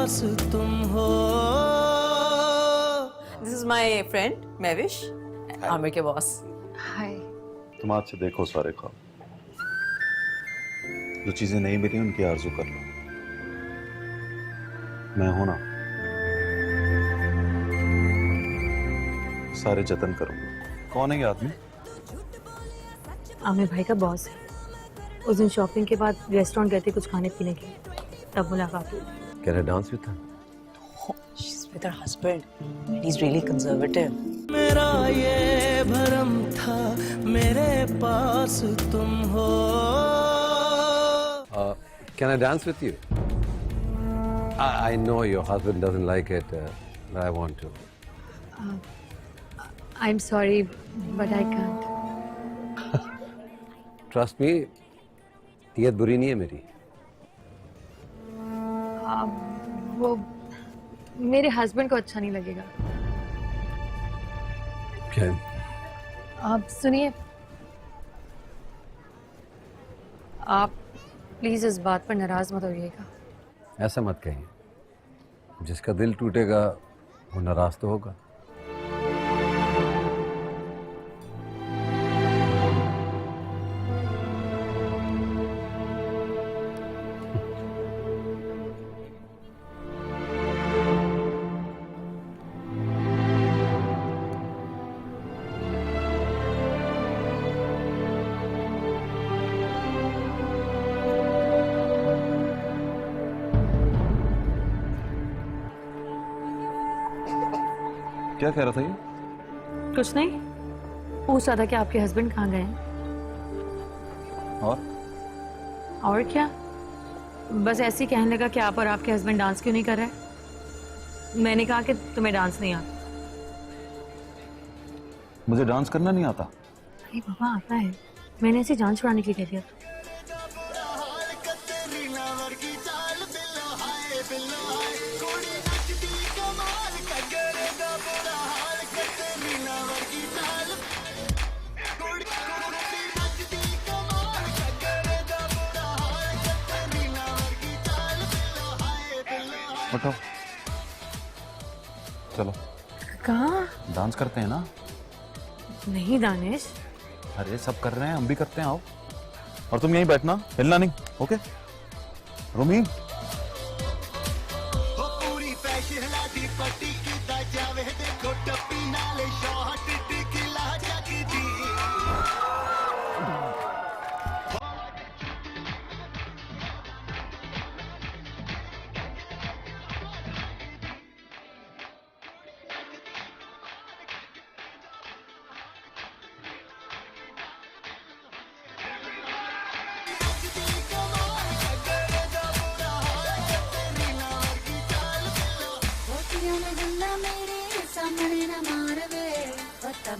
पास तुम हो। This is my friend Mavish, Amir के boss. हाय। तुम आज से देखो सारे ख्वाब, जो चीजें नहीं मिली उनकी आरज़ू कर लो। मैं हूं ना, सारे जतन करूंगा। कौन है ये आदमी? आमिर भाई का बॉस है। उस दिन शॉपिंग के बाद रेस्टोरेंट गए थे कुछ खाने पीने के लिए, तब मुलाकात हुई। Can I dance with her? Oh, she's with her husband. He's really conservative. मेरा ये भरम था मेरे पास तुम हो। Can I dance with you? I know your husband doesn't like it, but I want to. I'm sorry, but I can't. Trust me, नीयत बुरी नहीं है मेरी। वो मेरे हस्बैंड को अच्छा नहीं लगेगा। क्या? आप सुनिए, आप प्लीज इस बात पर नाराज मत होइएगा। ऐसा मत कहिए, जिसका दिल टूटेगा वो नाराज तो होगा। क्या कह रहा था ये? कुछ नहीं, पूछ रहा था कि आपके हस्बैंड कहाँ गए हैं। और क्या, बस ऐसे ही कहने लगा कि आप और आपके हस्बैंड डांस क्यों नहीं कर रहे। मैंने कहा कि तुम्हें डांस नहीं आता। मुझे डांस करना नहीं आता। अरे बाबा आता है, मैंने ऐसी जान छुड़ाने के लिए कह दिया। उठो, चलो कहाँ? डांस करते हैं ना। नहीं दानिश। अरे सब कर रहे हैं, हम भी करते हैं, आओ। और तुम यहीं बैठना, हिलना नहीं, ओके? रूमी,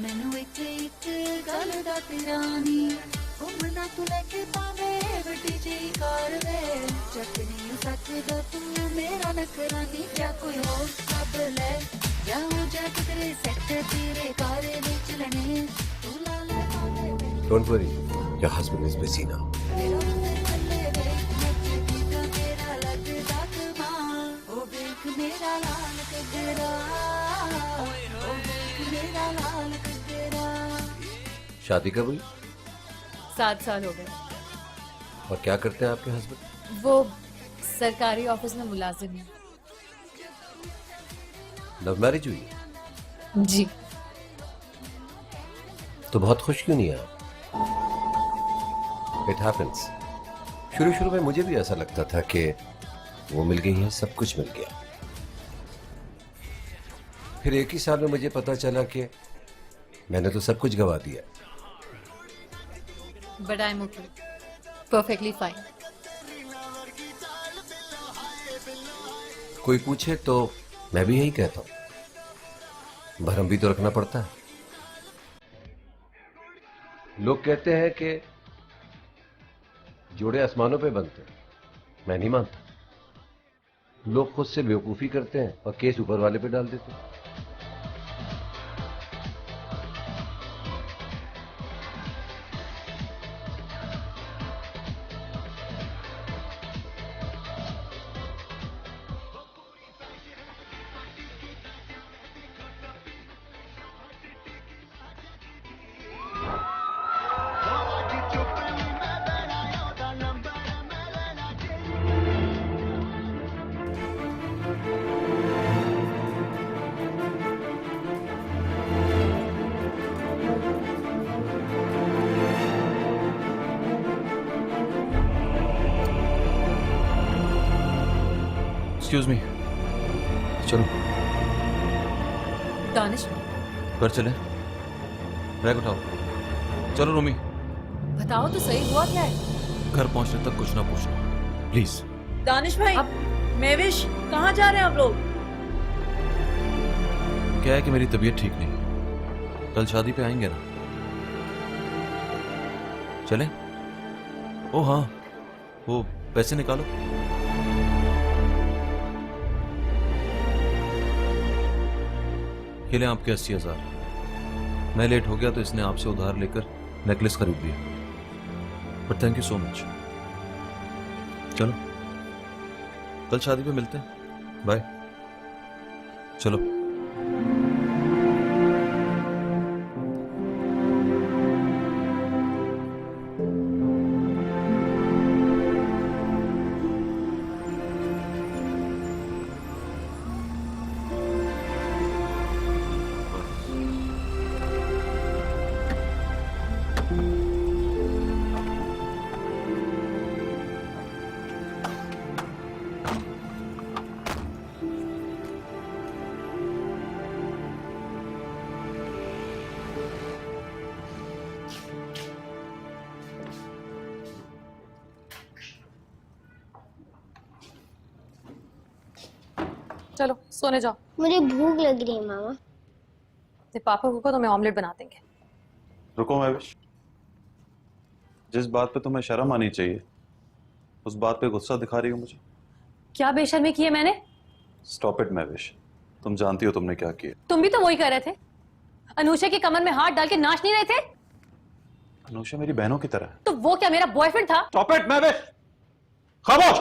ਮੈਨੂੰ ਇੱਕ ਇੱਕ ਗੱਲ ਦਾ ਤਿਰਾਨੀ ਘੁੰਮਣਾ ਤੂੰ ਲੈ ਕੇ ਪਾਵੇ ਵੱਡੀ ਜਿਹੀ ਕਾਰ ਵੇ ਚੱਕ ਨਹੀਂ ਸਕਦਾ ਤੂੰ ਮੇਰਾ ਨਖਰਾਨੀ ਜਾਂ ਕੋਈ ਹੋਰ ਸਭ ਲੈ ਜਾਓ ਜਾ ਕਿਤੇ ਸੈੱਟ ਤੇਰੇ ਕਾਰ ਵਿੱਚ ਲੈਣੇ ਤੂੰ ਲਾ ਲੈ Don't worry, your husband is busy now. शादी कब हुई? 7 साल हो गए। और क्या करते हैं आपके हस्बैंड? वो सरकारी ऑफिस में मुलाजिम है। लव मैरिज हुई? जी। तो बहुत खुश क्यों नहीं आप? It happens. शुरू में मुझे भी ऐसा लगता था कि वो मिल गई है, सब कुछ मिल गया। फिर एक ही साल में मुझे पता चला कि मैंने तो सब कुछ गवा दिया। But I'm okay. Perfectly fine. कोई पूछे तो मैं भी यही कहता हूं, भरम भी तो रखना पड़ता है। लोग कहते हैं कि जोड़े आसमानों पे बनते हैं, मैं नहीं मानता। लोग खुद से बेवकूफी करते हैं और केस ऊपर वाले पे डाल देते हैं। एक्सक्यूज मी, चलो दानिश, घर चले, बैग उठाओ, चलो रोमी। बताओ तो सही, हुआ क्या है? घर पहुंचने तक कुछ ना पूछना प्लीज। दानिश भाई, मेविश, कहाँ जा रहे हैं आप लोग? क्या है कि मेरी तबीयत ठीक नहीं, कल शादी पे आएंगे ना, चले? ओ हाँ, वो पैसे निकालो। ये लें आपके 80,000। मैं लेट हो गया तो इसने आपसे उधार लेकर नेकलेस खरीद लिया, but thank you so much. चलो कल शादी पे मिलते हैं, बाय। चलो चलो सोने जाओ। मुझे भूख लग रही है मामा। तेरे पापा को तो मैं ऑमलेट बना देंगे। रुको महविश, जिस बात पे तुम्हें शर्म आनी चाहिए उस बात पे गुस्सा दिखा रही हो मुझे। क्या बेशर्मी की है मैंने? स्टॉप इट महविश, तुम जानती हो तुमने क्या किया। तुम भी तो वही कर रहे थे, अनुषा के कमर में हाथ डाल के नाच नहीं रहे थे? अनुषा मेरी बहनों की तरह है। तो वो क्या मेरा बॉयफ्रेंड था? स्टॉप इट महविश, खामोश।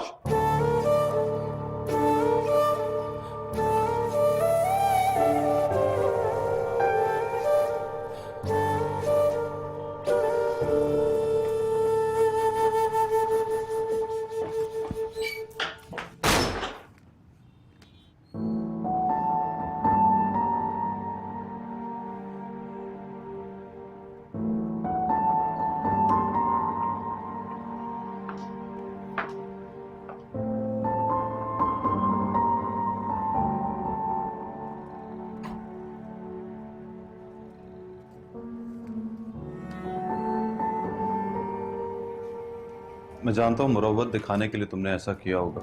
मैं जानता हूं मुरव्वत दिखाने के लिए तुमने ऐसा किया होगा,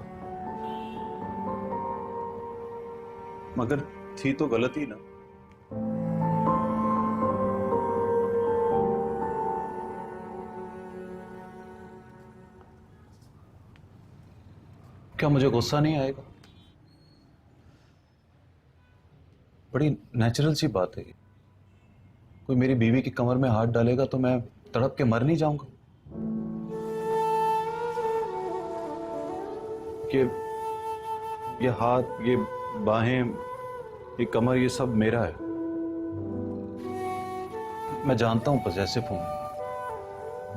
मगर थी तो गलती ना। क्या मुझे गुस्सा नहीं आएगा? बड़ी नेचुरल सी बात है। कोई मेरी बीवी की कमर में हाथ डालेगा तो मैं तड़प के मर नहीं जाऊंगा? ये हाथ, ये बाहें, ये कमर, ये सब मेरा है। मैं जानता हूं पजेसिव हूं,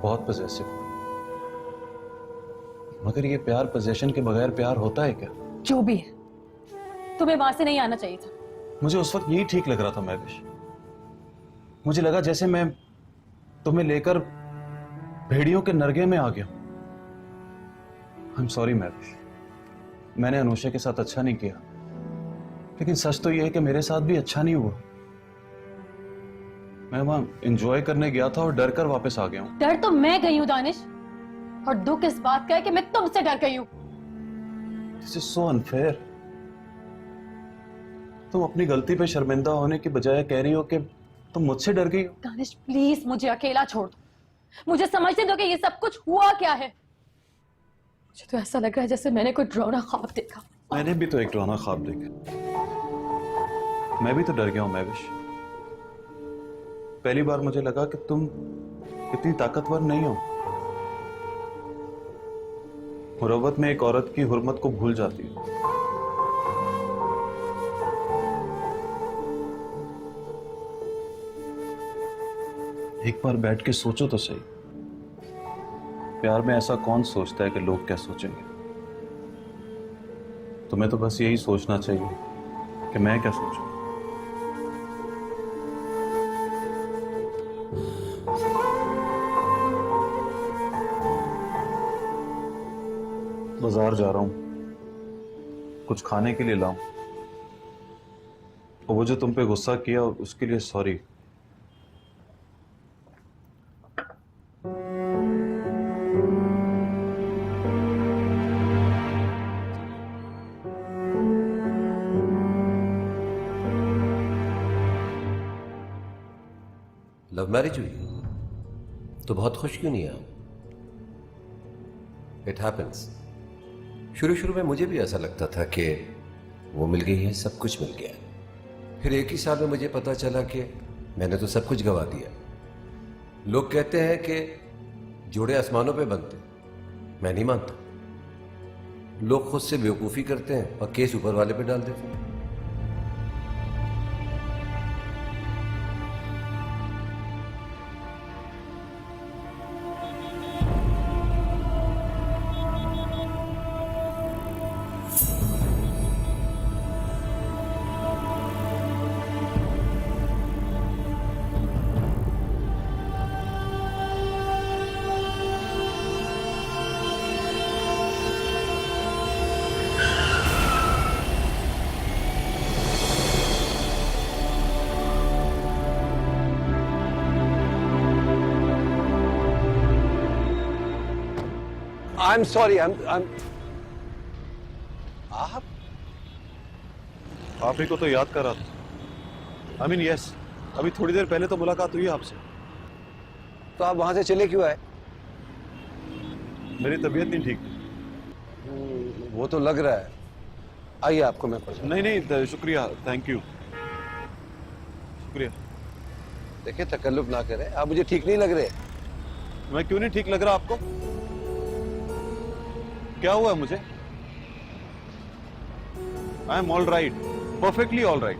बहुत पजेसिव हूं, मगर ये प्यार पोजेशन के बगैर प्यार होता है क्या? जो भी है, तुम्हें वहां से नहीं आना चाहिए था। मुझे उस वक्त यही ठीक लग रहा था महविश। मुझे लगा जैसे मैं तुम्हें लेकर भेड़ियों के नरगे में आ गया। आई एम सॉरी महविश, मैंने अनुषा के साथ अच्छा नहीं किया, लेकिन सच तो यह है कि मेरे साथ भी अच्छा नहीं हुआ। मैं वहां एंजॉय करने गया था और डर कर वापस आ गया हूं। डर तो मैं गई हूँ दानिश, और दुख इस बात का है कि मैं तुमसे डर गई हूँ। This is so unfair. तुम अपनी गलती पे शर्मिंदा होने की बजाय कह रही हो कि तुम मुझसे डर गई हो। दानिश प्लीज मुझे अकेला छोड़ दो, मुझे समझने दो कि ये सब कुछ हुआ क्या है। मुझे तो ऐसा लग रहा है जैसे मैंने कोई डरावना ख्वाब देखा। मैंने भी तो एक डरावना ख्वाब देखा, मैं भी तो डर गया हूं महविश। पहली बार मुझे लगा कि तुम इतनी ताकतवर नहीं हो। मुरव्वत में एक औरत की हुर्मत को भूल जाती है। एक बार बैठ के सोचो तो सही, प्यार में ऐसा कौन सोचता है कि लोग क्या सोचेंगे? तुम्हें तो बस यही सोचना चाहिए कि मैं क्या सोचूं। बाजार जा रहा हूं, कुछ खाने के लिए लाऊं। और वो जो तुम पे गुस्सा किया उसके लिए सॉरी। लव मैरिज हुई तो बहुत खुश क्यों नहीं आप? It happens. शुरू शुरू में मुझे भी ऐसा लगता था कि वो मिल गई है, सब कुछ मिल गया। फिर एक ही साल में मुझे पता चला कि मैंने तो सब कुछ गवा दिया। लोग कहते हैं कि जोड़े आसमानों पे बनते, मैं नहीं मानता। लोग खुद से बेवकूफ़ी करते हैं और केस ऊपर वाले पे डाल देते हैं। I'm sorry. I'm. आप ही को तो याद कर रहा था। आई मीन यस, अभी थोड़ी देर पहले तो मुलाकात हुई आपसे। तो आप वहां से चले क्यों आए? मेरी तबीयत नहीं ठीक। वो तो लग रहा है। आइए, आपको मैं पहुंचा। नहीं, शुक्रिया, थैंक यू, शुक्रिया। देखिए, तकल्लुफ ना करें। आप मुझे ठीक नहीं लग रहे। मैं क्यों नहीं ठीक लग रहा आपको? क्या हुआ मुझे? I am all right, perfectly all right.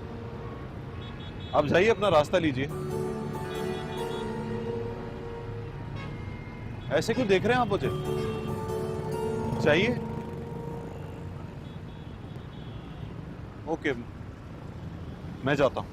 आप जाइए, अपना रास्ता लीजिए। ऐसे क्यों देख रहे हैं आप मुझे? चाहिए? ओके, मैं जाता हूं।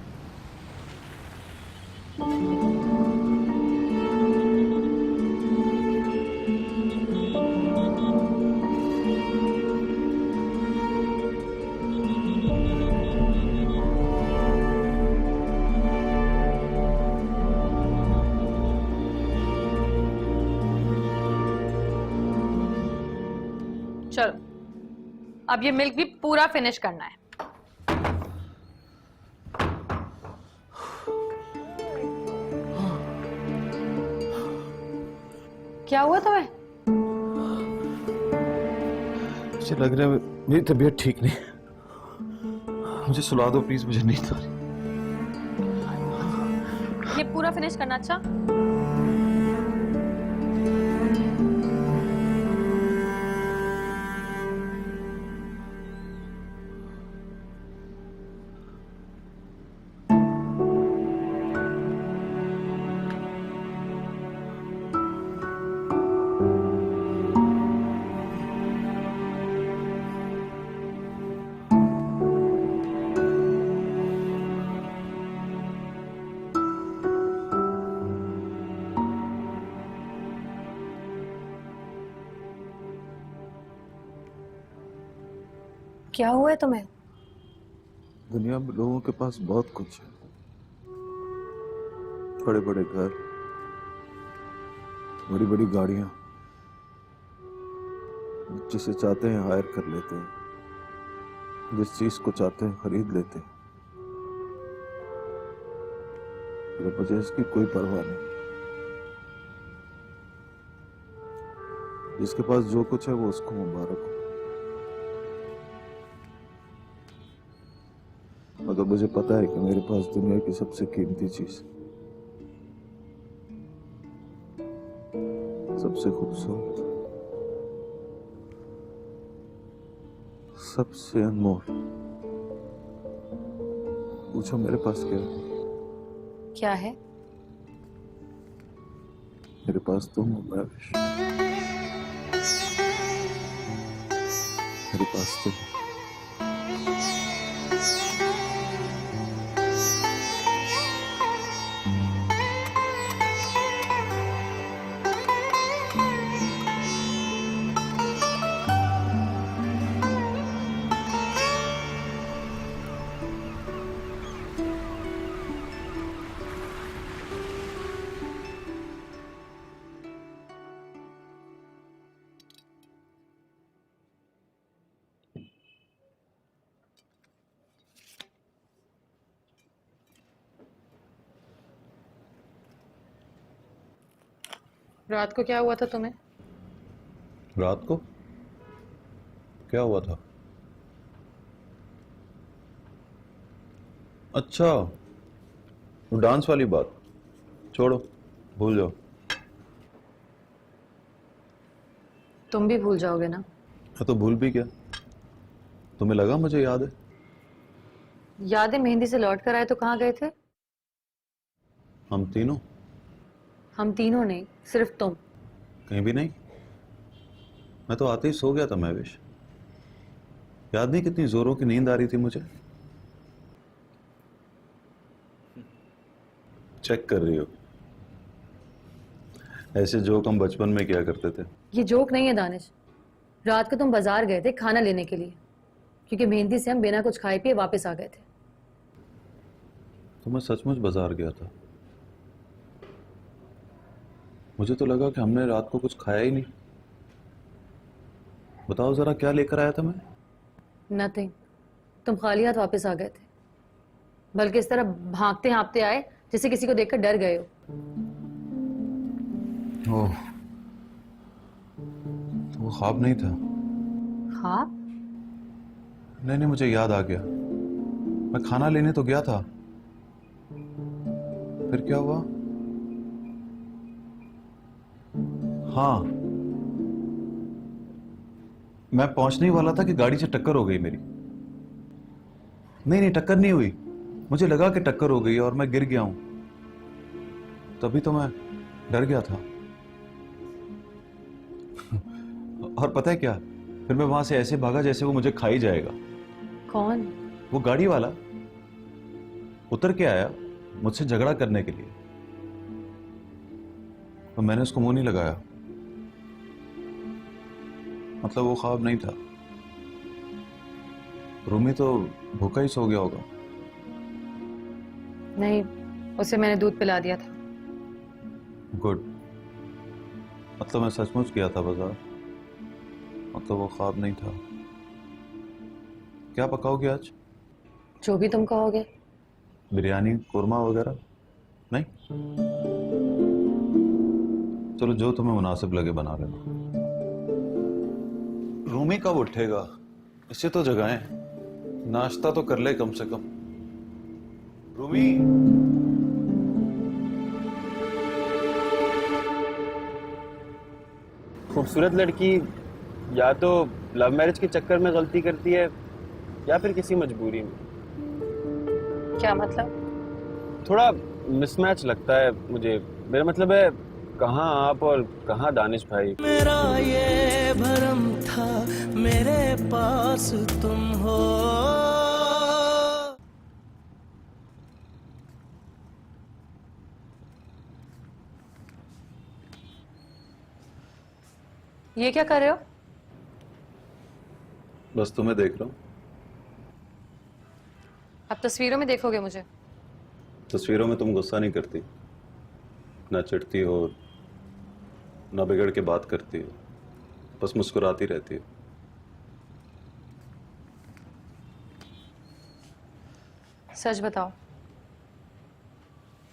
चलो, अब ये मिल्क भी पूरा फिनिश करना है। क्या हुआ तुम्हें? मुझे लग रहा है मेरी तबीयत ठीक नहीं। मुझे सुला दो प्लीज, मुझे नींद आ रही। ये पूरा फिनिश करना। अच्छा, क्या हुआ है तुम्हें? दुनिया में लोगों के पास बहुत कुछ है। बड़े बड़े घर, बड़ी बड़ी गाड़ियां, जिसे चाहते हैं हायर कर लेते हैं, जिस चीज को चाहते हैं खरीद लेते हैं। मुझे इसकी कोई परवाह नहीं। जिसके पास जो कुछ है वो उसको मुबारक हो। मगर मुझे पता है कि मेरे पास दुनिया की सबसे कीमती चीज, सबसे खूबसूरत, सबसे अनमोल। पूछो मेरे पास क्या है? क्या है? मेरे पास तुम हो महविश, मेरे पास तुम। रात को क्या हुआ था तुम्हें? रात को क्या हुआ था? अच्छा, वो डांस वाली बात छोड़ो, भूल जाओ। तुम भी भूल जाओगे ना? मैं तो भूल भी क्या, तुम्हें लगा मुझे याद है? याद है, मेहंदी से लौट कर आए तो कहाँ गए थे? हम तीनों? हम तीनों नहीं, सिर्फ तुम। कहीं भी नहीं, मैं तो आते ही सो गया था महवेश। याद नहीं कितनी जोरों की नींद आ रही थी मुझे? चेक कर रही हो? ऐसे जोक हम बचपन में किया करते थे। ये जोक नहीं है दानिश। रात को तुम बाजार गए थे खाना लेने के लिए, क्योंकि मेहंदी से हम बिना कुछ खाए पिए वापस आ गए थे। तो मैं सचमुच बाजार गया था। मुझे तो लगा कि हमने रात को कुछ खाया ही नहीं। बताओ जरा, क्या लेकर आया था मैं? नथिंग। तुम खाली हाथ वापस आ गए थे, बल्कि इस तरह भागते हाँपते आए जैसे किसी को देखकर डर गए हो। ओह, तो वो ख्वाब नहीं था। हाँ? नहीं नहीं, मुझे याद आ गया। मैं खाना लेने तो गया था, फिर क्या हुआ? हाँ, मैं पहुंचने ही वाला था कि गाड़ी से टक्कर हो गई मेरी। नहीं नहीं, टक्कर नहीं हुई। मुझे लगा कि टक्कर हो गई और मैं गिर गया हूं, तभी तो मैं डर गया था। और पता है क्या, फिर मैं वहां से ऐसे भागा जैसे वो मुझे खा ही जाएगा। कौन? वो गाड़ी वाला उतर के आया मुझसे झगड़ा करने के लिए, तो मैंने उसको मुंह नहीं लगाया। मतलब वो ख्वाब नहीं था। रूमी तो भूखा ही सो गया होगा। नहीं, उसे मैंने दूध पिला दिया था। गुड, मतलब मैं सचमुच गया था बाजार। मतलब वो ख्वाब नहीं था। क्या पकाओगे आज? जो भी तुम कहोगे। बिरयानी, कोरमा वगैरह? नहीं? चलो जो तुम्हें मुनासिब लगे बना लेना। रूमी कब उठेगा? इसे तो जगाएं, नाश्ता तो कर ले कम से कम। रूमी, खूबसूरत लड़की या तो लव मैरिज के चक्कर में गलती करती है या फिर किसी मजबूरी में। क्या मतलब? थोड़ा मिसमैच लगता है मुझे। मेरा मतलब है, कहाँ आप और कहाँ दानिश भाई। मेरा ये भरम था मेरे पास तुम हो। ये क्या कर रहे हो? बस तुम्हें देख रहा हूं। अब तस्वीरों में देखोगे मुझे? तस्वीरों में तुम गुस्सा नहीं करती, ना चिढ़ती हो, ना बिगड़ के बात करती हो, बस मुस्कुराती रहती हो। सच बताओ,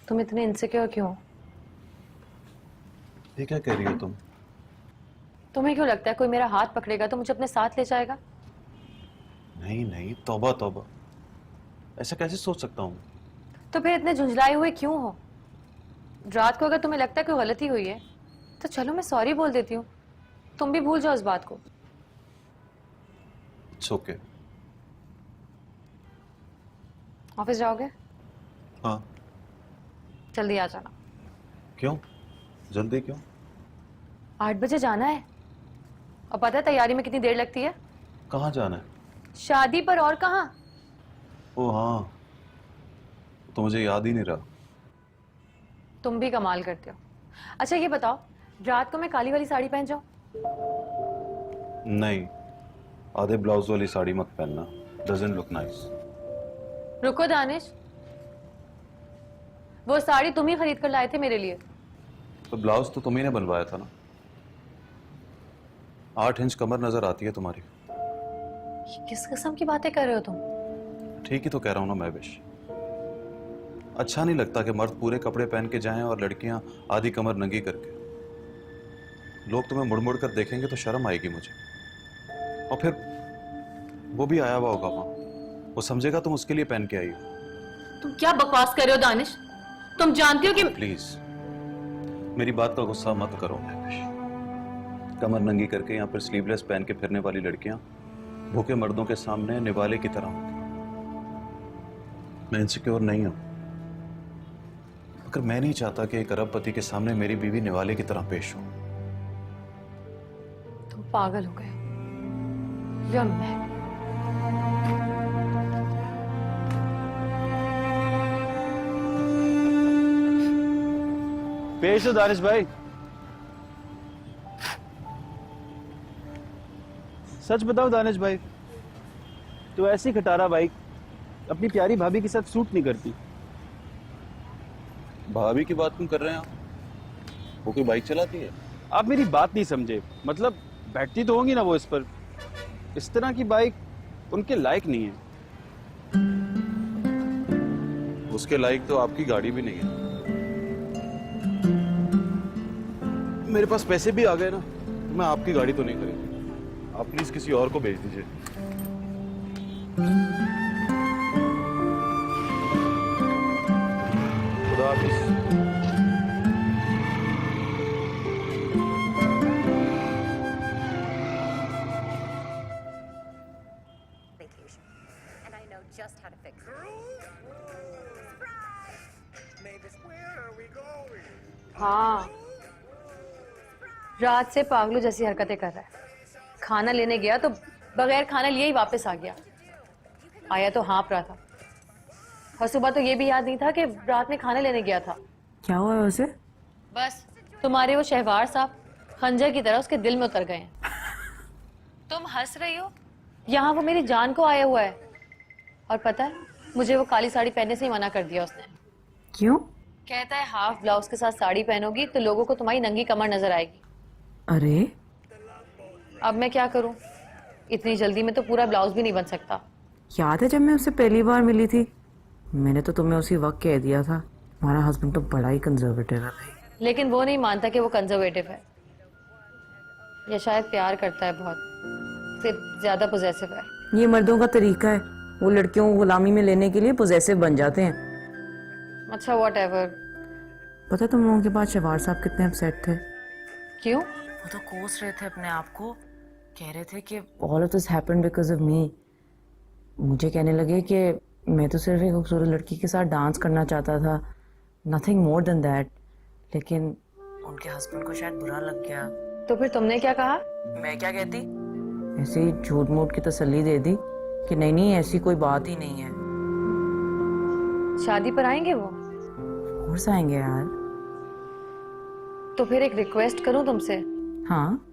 तुम इतने इनसिक्योर क्यों हो? ये क्या कह रही हो तुम? तुम्हें क्यों लगता है कोई मेरा हाथ पकड़ेगा तो मुझे अपने साथ ले जाएगा? नहीं नहीं, तौबा तौबा, ऐसा कैसे सोच सकता हूँ? तो फिर इतने झुंझलाए हुए क्यों हो? रात को अगर तुम्हें लगता है कोई गलती हुई है तो चलो मैं सॉरी बोल देती हूँ, तुम भी भूल जाओ इस बात को। It's okay. ऑफिस जाओगे? हाँ। जल्दी आ जाना। क्यों जल्दी क्यों? 8 बजे जाना है। और पता है तैयारी में कितनी देर लगती है? कहाँ जाना है? शादी पर, और कहाँ। ओ हाँ, तो मुझे याद ही नहीं रहा। तुम भी कमाल करते हो। अच्छा ये बताओ, रात को मैं काली वाली साड़ी पहन जाऊं? नहीं, आधे ब्लाउज वाली साड़ी मत पहनना, डजंट लुक नाइस। रुको दानिश, वो साड़ी तुम ही खरीद कर लाए थे मेरे लिए। तो ब्लाउज तो तुम्ही ने बनवाया था ना। 8 इंच कमर नजर आती है तुम्हारी। ये किस किस्म की बातें कर रहे हो तुम? ठीक ही तो कह रहा हूं ना महवेश। अच्छा नहीं लगता कि मर्द पूरे कपड़े पहन के जाएं और लड़कियां आधी कमर नंगी करके। लोग तुम्हें मुड़ मुड़ कर देखेंगे तो शर्म आएगी मुझे। और फिर वो भी आया हुआ होगा वहां, वो समझेगा तुम उसके लिए पहन के आई हो। तुम क्या बकवास कर रहे हो दानिश? तुम जानती हो कि प्लीज मेरी बात का गुस्सा मत करो महविश। कमर नंगी करके यहाँ पर स्लीवलेस पहन के फिरने वाली लड़कियां भूखे मर्दों के सामने निवाले की तरह होती। मैं इनसिक्योर नहीं हूं, मगर मैं नहीं चाहता कि एक अरबपति के सामने मेरी बीवी निवाले की तरह पेश हो। तुम पागल हो गए। You're mad. पेश हो दानिश भाई। सच बताओ दानिश भाई, तो ऐसी खटारा बाइक अपनी प्यारी भाभी के साथ सूट नहीं करती। भाभी की बात क्यों कर रहे हैं आप? वो कोई बाइक चलाती है? आप मेरी बात नहीं समझे, मतलब बैठती तो होंगी ना वो इस पर। इस तरह की बाइक उनके लायक नहीं है। उसके लायक तो आपकी गाड़ी भी नहीं है। मेरे पास पैसे भी आ गए ना, मैं आपकी गाड़ी तो नहीं खरीदूंगा। आप प्लीज किसी और को भेज दीजिए। खुदा हाफिज। vacation, and I know just how to fix it. हाँ, रात से पागलों जैसी हरकतें कर रहा है। खाना लेने गया तो बगैर खाना लिए ही वापस आ गया। आया तो हाँफ रहा था, और सुबह तो ये भी याद नहीं था कि रात में खाना लेने गया था। क्या हुआ है उसे? बस तुम्हारे वो शहवार साहब खंजर की तरह उसके दिल में उतर गए हैं। तुम हंस रही हो, यहाँ वो मेरी जान को आया हुआ है। और पता है, मुझे वो काली साड़ी पहनने से ही मना कर दिया उसने। क्यों? कहता है हाफ ब्लाउज के साथ साड़ी पहनोगी तो लोगों को तुम्हारी नंगी कमर नजर आएगी। अरे अब मैं क्या करूं? इतनी जल्दी में तो पूरा ब्लाउज भी नहीं बन सकता। याद है जब मैं उससे पहली बार मिली थी, मैंने तो तुम्हें उसी वक्त कह दिया था हमारा हस्बैंड तो बड़ा ही कंजर्वेटिव है भाई। लेकिन वो नहीं मानता कि वो कंजर्वेटिव है, या शायद प्यार करता है बहुत, सिर्फ ज्यादा पोजेसिव है। ये मर्दों का तरीका है, वो लड़कियों को गुलामी में लेने के लिए पोजेसिव बन जाते हैं। अच्छा व्हाटएवर। पता है तुम लोगों के पास शहवार साहब कितने अपसेट थे? क्यों? वो तो कोस रहे थे अपने आप को, कह रहे थे कि all of this happened because of me. मुझे कहने लगे कि मैं तो सिर्फ एक खूबसूरत लड़की के साथ डांस करना चाहता था, नथिंग मोर देन दैट। लेकिन उनके हस्बैंड को शायद बुरा लग गया। तो फिर तुमने क्या कहा? मैं क्या कहती? ऐसे ही झूठ मूठ की तसल्ली दे दी कि नहीं नहीं ऐसी कोई बात ही नहीं है। शादी पर आएंगे वो? और आएंगे यार। तो फिर एक रिक्वेस्ट करूं तुमसे? हाँ,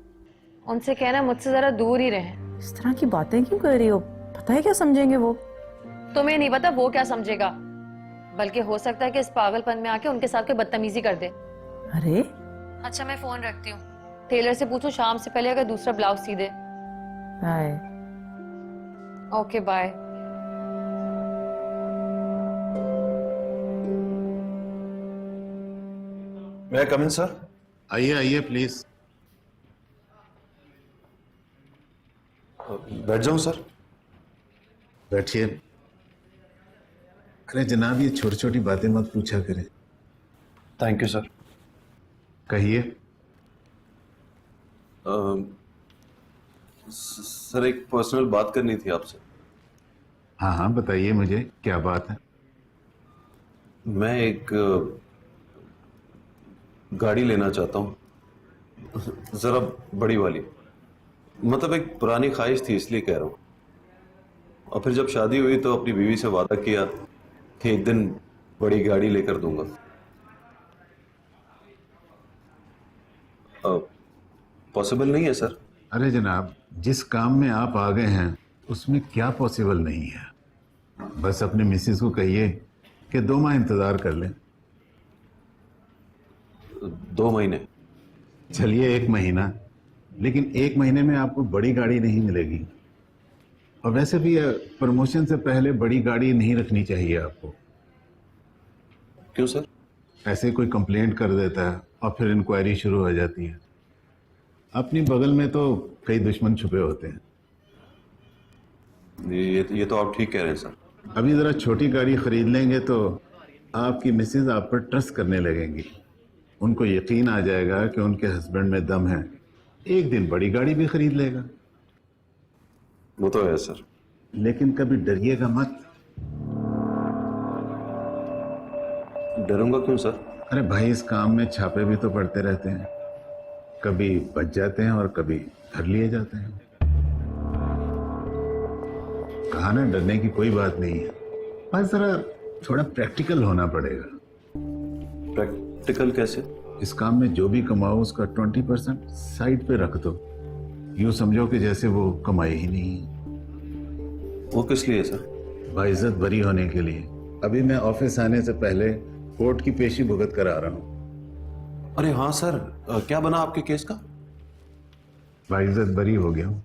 उनसे कहना मुझसे जरा दूर ही रहें। इस तरह की बातें क्यों कर रही हो? पता है क्या समझेंगे वो? तुम्हें नहीं पता वो क्या समझेगा, बल्कि हो सकता है कि इस पागलपन में आके उनके साथ कोई बदतमीजी कर दे। अरे अच्छा मैं फोन रखती हूँ, टेलर से पूछो शाम से पहले अगर दूसरा ब्लाउज सी दे। Bye. Okay bye. May I come in, sir? आइए आइए प्लीज। बैठ जाऊं सर? बैठिए। अरे जनाब ये छोटी छोटी बातें मत पूछा करें। Thank you sir. कहिए। सर एक पर्सनल बात करनी थी आपसे। हाँ हाँ बताइए मुझे क्या बात है। मैं एक गाड़ी लेना चाहता हूँ, जरा बड़ी वाली। मतलब एक पुरानी ख्वाहिश थी इसलिए कह रहा हूँ। और फिर जब शादी हुई तो अपनी बीवी से वादा किया कि एक दिन बड़ी गाड़ी लेकर दूंगा। पॉसिबल नहीं है सर? अरे जनाब जिस काम में आप आ गए हैं उसमें क्या पॉसिबल नहीं है। बस अपने मिसेस को कहिए कि 2 माह इंतजार कर लें। 2 महीने? चलिए 1 महीना, लेकिन 1 महीने में आपको बड़ी गाड़ी नहीं मिलेगी। और वैसे भी प्रमोशन से पहले बड़ी गाड़ी नहीं रखनी चाहिए आपको। क्यों सर? ऐसे कोई कंप्लेंट कर देता है और फिर इंक्वायरी शुरू हो जाती है। अपनी बगल में तो कई दुश्मन छुपे होते हैं। ये तो आप ठीक कह रहे हैं सर। अभी जरा छोटी गाड़ी खरीद लेंगे तो आपकी मिसेज आप पर ट्रस्ट करने लगेंगी। उनको यकीन आ जाएगा कि उनके हस्बैंड में दम है। एक दिन बड़ी गाड़ी भी खरीद लेगा। वो तो है सर। लेकिन कभी डरिएगा मत। डरूंगा क्यों सर? अरे भाई, इस काम में छापे भी तो पड़ते रहते हैं। कभी बच जाते हैं और कभी धर लिए जाते हैं। कहा ना, डरने की कोई बात नहीं है, बस जरा थोड़ा प्रैक्टिकल होना पड़ेगा। प्रैक्टिकल कैसे? इस काम में जो भी कमाओ उसका 20% साइड पे रख दो। यूं समझो कि जैसे वो कमाई ही नहीं। वो किस लिए सर? बाइज्जत बरी होने के लिए। अभी मैं ऑफिस आने से पहले कोर्ट की पेशी भुगत कर आ रहा हूँ। अरे हाँ सर, क्या बना आपके केस का? बाइज्जत बरी हो गया हूँ।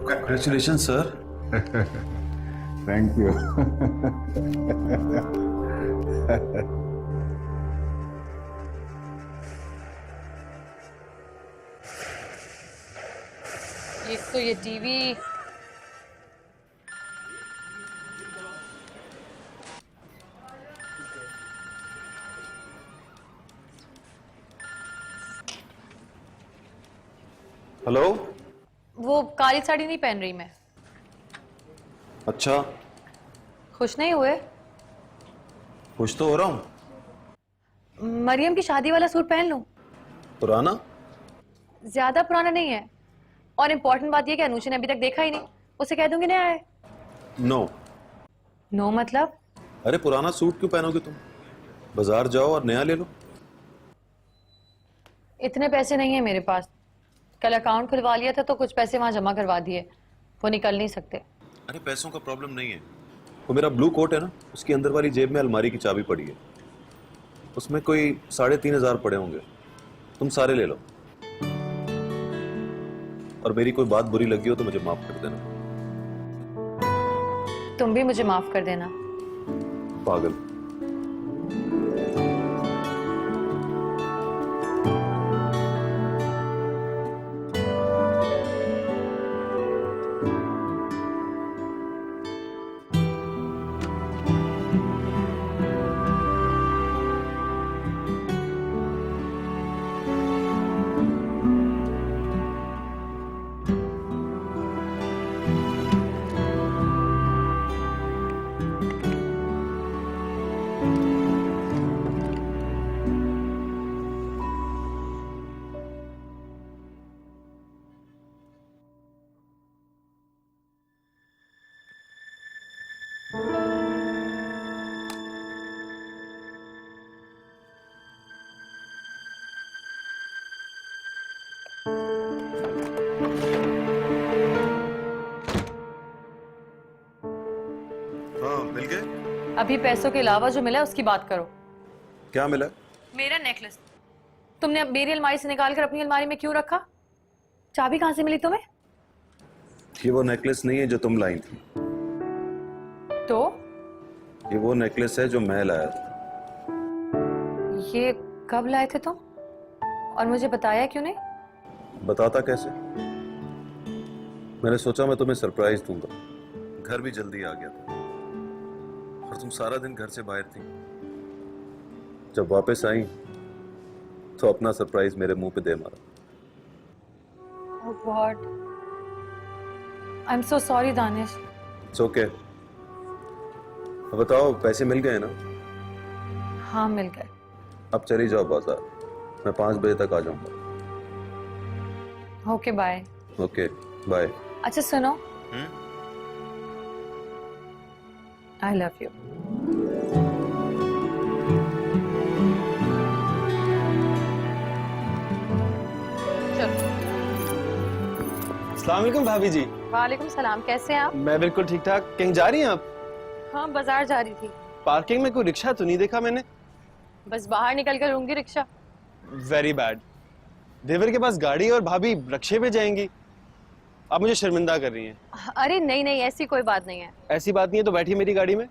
Congratulation sir. Thank you. एक तो ये टीवी, हेलो। वो काली साड़ी नहीं पहन रही मैं। अच्छा, खुश नहीं हुए? खुश तो हो रहा हूँ। मरियम की शादी वाला सूट पहन लूं? पुराना? ज्यादा पुराना नहीं है। और इम्पोर्टेंट बात यह कि अनुषा ने अभी तक देखा ही नहीं। उसे कह दूंगी नया है। नो। नो मतलब? अरे पुराना सूट क्यों पहनोगे तुम? बाजार जाओ और नया ले लो। इतने पैसे नहीं है मेरे पास। कल अकाउंट खुलवा लिया था तो कुछ पैसे वहां जमा करवा दिए। वो निकल नहीं सकते। अरे पैसों का प्रॉब्लम नहीं है। वो मेरा ब्लू कोट है ना, उसकी अंदर वाली जेब में अलमारी की चाबी पड़ी है। उसमें कोई 3,500 पड़े होंगे। तुम सारे ले लो। और मेरी कोई बात बुरी लगी हो तो मुझे माफ कर देना। तुम भी मुझे माफ कर देना। पागल। हाँ, मिल गए? अभी पैसों के अलावा जो मिला उसकी बात करो। क्या मिला? मेरा नेकलेस तुमने मेरी अलमारी से निकाल कर अपनी अलमारी में क्यों रखा? चाबी कहां से मिली तुम्हें? ये वो नेकलेस नहीं है जो तुम लाई थी। तो ये वो नेकलेस है जो मैं लाया था। ये कब लाए थे तुम? और मुझे बताया क्यों नहीं? बताता कैसे? मैंने सोचा मैं तुम्हें सरप्राइज दूंगा। घर भी जल्दी आ गया था और तुम सारा दिन घर से बाहर थी। जब वापस आई तो अपना सरप्राइज मेरे मुंह पे दे मारा। Oh God. I'm so sorry, Danish. It's okay. अब बताओ, पैसे मिल गए ना? हाँ, मिल गए। अब चली जाओ बाजार। मैं 5 बजे तक आ जाऊंगा। Okay, bye. Okay, bye. अच्छा सुनो, I love you. अस्सलाम वालेकुम भाभी जी। वालेकुम सलाम, कैसे हैं आप? मैं बिल्कुल ठीक ठाक। कहीं जा रही हैं आप? हाँ, बाजार जा रही थी। पार्किंग में कोई रिक्शा तो नहीं देखा मैंने? बस बाहर निकल कर लूंगी रिक्शा। Very bad. देवर के पास गाड़ी और भाभी रिक्शे पे जाएंगी। आप मुझे शर्मिंदा कर रही हैं। अरे नहीं नहीं, ऐसी कोई बात नहीं है। ऐसी बात नहीं है तो बैठिए मेरी गाड़ी में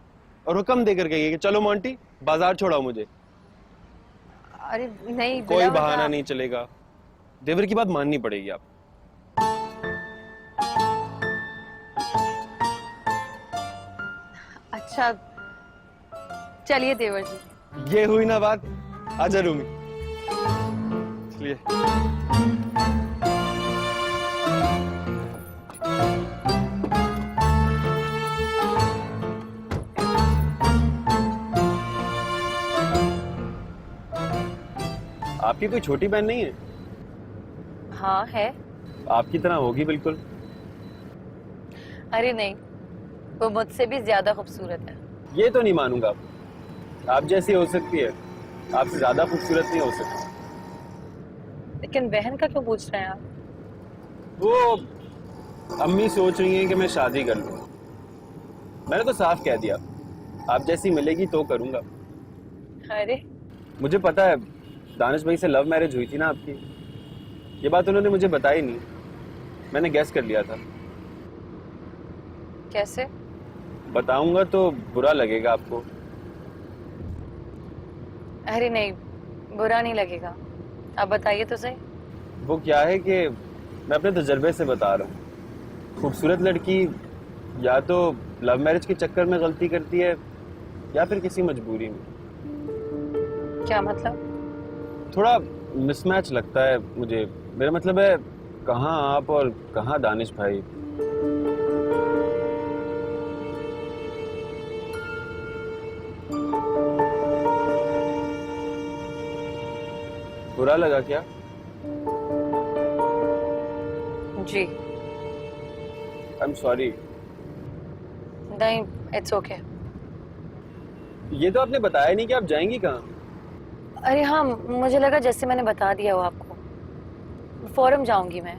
और हुक्म देकर कहिए कि चलो मोंटी बाजार छोड़ाओ मुझे। अरे नहीं, कोई बहाना नहीं चलेगा। देवर की बात माननी पड़ेगी आप। अच्छा चलिए देवर जी। ये हुई ना बात। आजा रूमी, चलिए। आपकी कोई छोटी बहन नहीं है? हाँ है। आपकी तरह होगी बिल्कुल। अरे नहीं, वो मुझसे भी ज्यादा खूबसूरत है। ये तो नहीं मानूंगा। आप जैसी हो सकती है, आपसे ज्यादा खूबसूरत नहीं हो सकती। लेकिन बहन का क्यों पूछ रहे हैं आप? वो अम्मी सोच रही हैं कि मैं शादी कर लूं। मैंने तो साफ कह दिया, आप जैसी मिलेगी तो करूंगा। अरे मुझे पता है दानिश भाई से लव मैरिज हुई थी ना आपकी। ये बात उन्होंने मुझे बताई नहीं, मैंने गैस कर लिया था। कैसे? बताऊंगा तो बुरा लगेगा आपको। अरे नहीं, बुरा नहीं लगेगा, आप बताइए तो सही। वो क्या है कि मैं अपने तजर्बे से बता रहा हूँ, खूबसूरत लड़की या तो लव मैरिज के चक्कर में गलती करती है या फिर किसी मजबूरी में। क्या मतलब? थोड़ा मिसमैच लगता है मुझे। मेरा मतलब है कहाँ आप और कहाँ दानिश भाई। बुरा लगा क्या? जी आई एम सॉरी। नहीं, इट्स ओके। ये तो आपने बताया नहीं कि आप जाएंगी कहाँ। अरे हाँ, मुझे लगा जैसे मैंने बता दिया हो आपको। फौरन जाऊंगी मैं।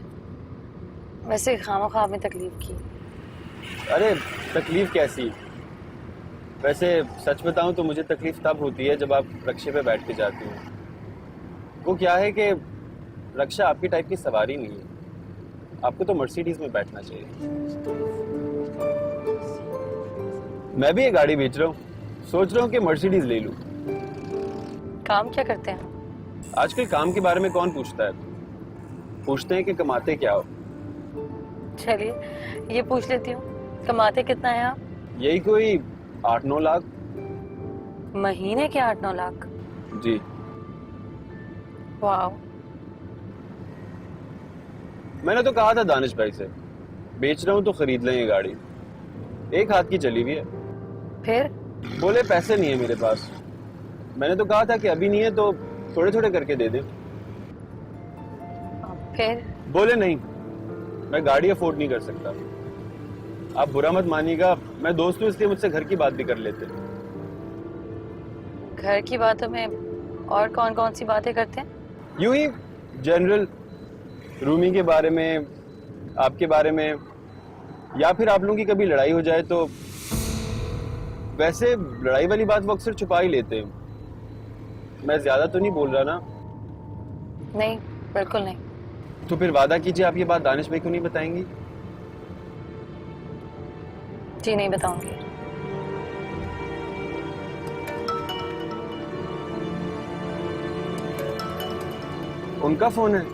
वैसे खामखा आपने तकलीफ की। अरे तकलीफ कैसी? वैसे सच बताऊं तो मुझे तकलीफ तब होती है जब आप रक्शे पे बैठ के जाती हो। वो क्या है कि रक्षा आपकी टाइप की सवारी नहीं है, आपको तो मर्सिडीज में बैठना चाहिए। मैं भी ये गाड़ी बेच रहा हूँ, सोच रहा हूँ कि मर्सिडीज ले लूँ। काम क्या करते हैं? आजकल काम के बारे में कौन पूछता है? पूछते हैं कि कमाते क्या हो। चलिए ये पूछ लेती हूँ, कमाते कितना है आप? यही कोई 8-9 लाख। महीने के 8-9 लाख? जी। वाह। मैंने तो कहा था दानिश भाई से, बेच रहा हूँ तो खरीद लें ये गाड़ी। एक हाथ की चली हुई है। फिर? बोले पैसे नहीं है मेरे पास। मैंने तो कहा था कि अभी नहीं है तो थोड़े थोड़े करके दे दे। फिर? बोले नहीं, मैं गाड़ी अफोर्ड नहीं कर सकता। आप बुरा मत मानिएगा, मैं दोस्त हूँ इसलिए मुझसे घर की बात भी कर लेते। घर की बातों में और कौन कौन सी बातें करते हैं? यूं ही जनरल, रूमी के बारे में, आपके बारे में, या फिर आप लोगों की कभी लड़ाई हो जाए तो। वैसे लड़ाई वाली बात वो अक्सर छुपा ही लेते हैं। मैं ज्यादा तो नहीं बोल रहा ना? नहीं, बिल्कुल नहीं। तो फिर वादा कीजिए आप ये बात दानिश भाई को नहीं बताएंगी? जी नहीं बताऊंगी। उनका फोन है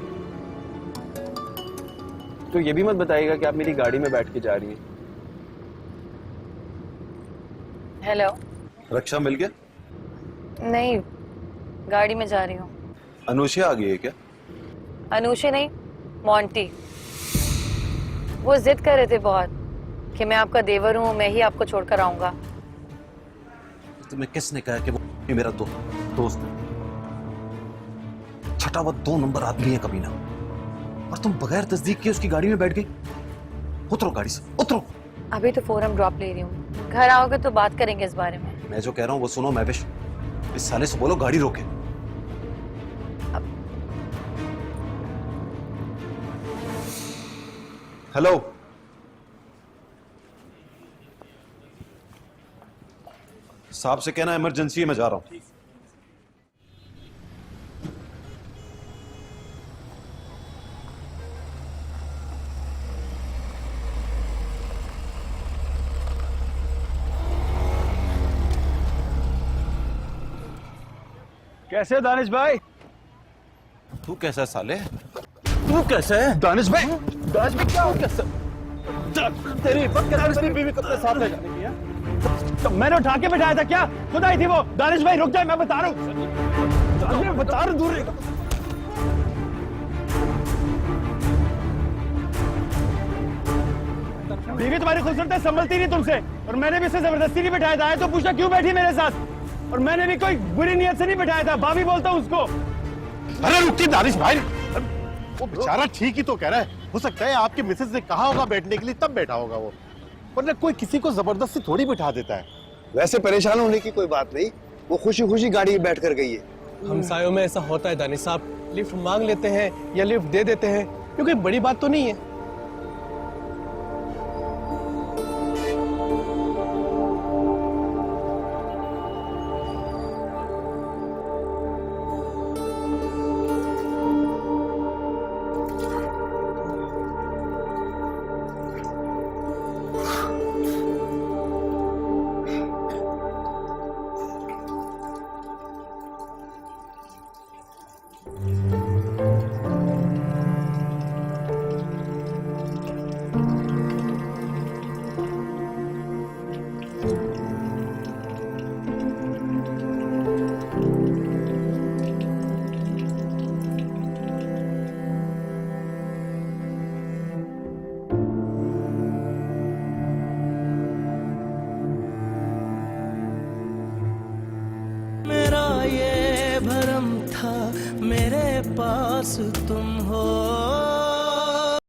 तो ये भी मत बताइएगा कि आप मेरी गाड़ी में बैठ के जा रही हैं। हेलो। रक्षा मिल गया? नहीं, गाड़ी में जा रही हूँ। अनुषा आ गई है क्या? अनुषा नहीं, मोंटी। वो जिद कर रहे थे बहुत कि मैं आपका देवर हूँ, मैं ही आपको छोड़कर आऊंगा। तुम्हें किसने कहा कि वो मेरा दोस्त है? छठा वो 2 नंबर आदमी है कभी ना। और तुम बगैर तस्दीक के उसकी गाड़ी में बैठ गई। उतरो गाड़ी से, उतरो। अभी तो फोरम ड्रॉप ले रही हूँ, घर आओगे तो बात करेंगे इस बारे में। मैं जो कह रहा हूँ वो सुनो महविश, इस साले से बोलो गाड़ी रोके। हेलो। साहब से कहना इमरजेंसी है, मैं जा रहा हूं। कैसे दानिश भाई? तू कैसा साले? तू कैसे है? दानिश भाई क्या हो कैसे? तेरी हिम्मत कैसे अपनी बीवी को अपने साथ ले जाने की है? तो मैंने उठा के बिठाया था क्या? खुद आई थी वो। दानिश भाई रुक जाए, मैं बता रहा हूँ। मैं बता रहा हूँ, दूर रह। बीवी तुम्हारी खूबसूरत है, संभलती नहीं तुमसे, और मैंने भी इसे जबरदस्ती नहीं बिठाया था। तो पूछा क्यों बैठी मेरे साथ, और मैंने भी कोई बुरी नियत से नहीं बिठाया था। भाभी बोलता हूँ उसको। अरे रुकिए दानिश भाई, वो बेचारा ठीक ही तो कह रहा है। हो सकता है आपके मिसेज ने कहा होगा बैठने के लिए, तब बैठा होगा वो, वरना कोई किसी को जबरदस्ती थोड़ी बिठा देता है। वैसे परेशान होने की कोई बात नहीं, वो खुशी खुशी गाड़ी में बैठ कर गई है। हमसायों में ऐसा होता है दानिश साहब, लिफ्ट मांग लेते हैं या लिफ्ट दे देते हैं, क्योंकि बड़ी बात तो नहीं है। मेरा ये भरम था मेरे पास तुम हो।